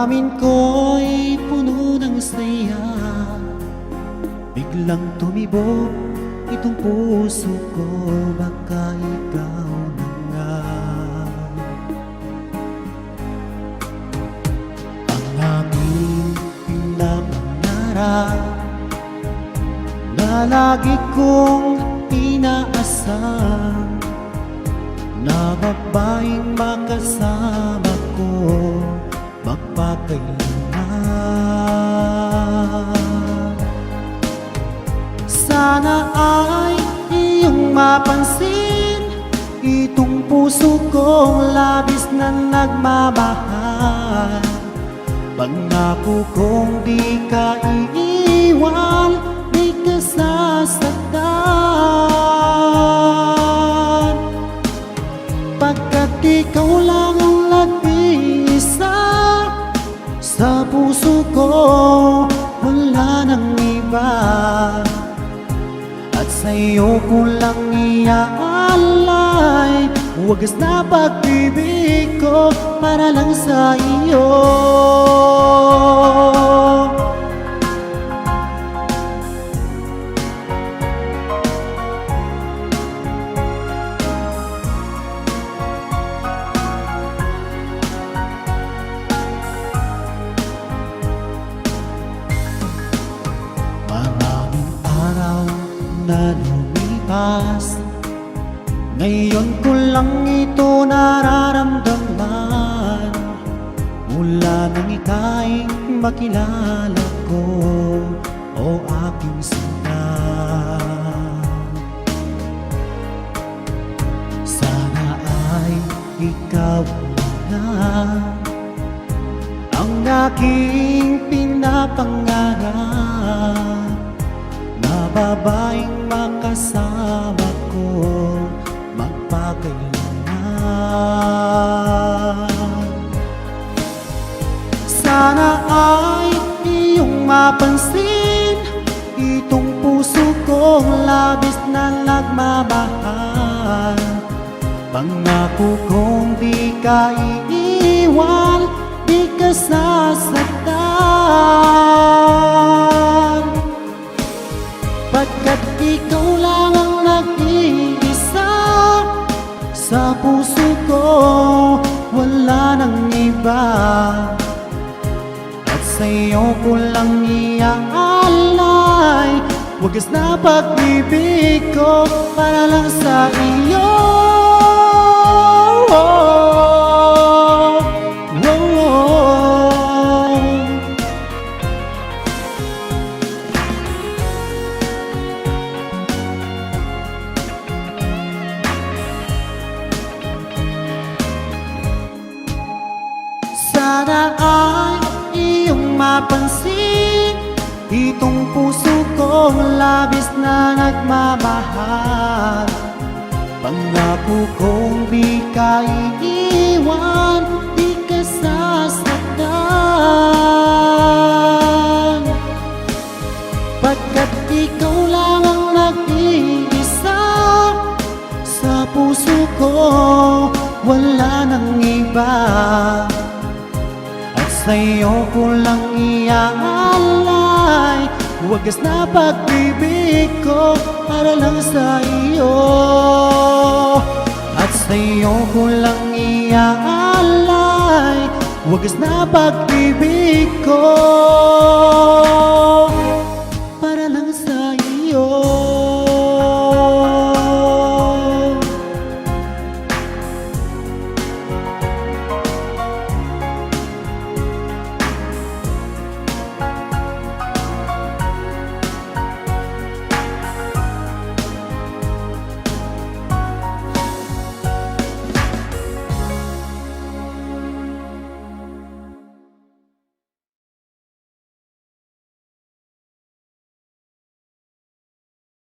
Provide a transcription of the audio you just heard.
Damdamin ko'y puno ng saya, biglang tumibok itong puso ko. Baka ikaw na nga ang aking pinapangarap na lagi kong inaasam, na babaeng makasama ko magpakailanman. Sana ay iyong mapansin itong puso kong labis na nagmamahal. Pangako kong di ka iiwan, di ka sasaktan, pagkat ikaw lang ang nag-iisa sa puso ko, wala nang iba. At sa'yo ko lang iaalay wagas na pag-ibig ko para lang sa iyo. Maraming araw na lumipas, ngayon ko lang ito nararamdaman. Mula nang ika'y makilala ko, o aking sinta. Sana ay ikaw na ang aking pinapangarap, na babaeng makasama ko magpakailanman. Sana ay iyong mapansin itong puso kong labis na nagmamahal. Pangako kong di ka iiwan, di ka sasaktan, pagkat ikaw lang ang nag-iisa sa puso ko, wala nang iba. At sa'yo ko lang iaalay wagas na pag-ibig ko para lang sa iyo. Sana ay iyong mapansin itong puso kong labis na nagmamahal. Pangako kong di ka iiwan, di ka sasaktan, pagkat ikaw lang ang nag-iisa sa puso ko, wala nang iba. Sa'yo ko lang iaalay wagas na pag-ibig ko para lang sa iyo. At sa'yo ko lang iaalay wagas na pag-ibig ko.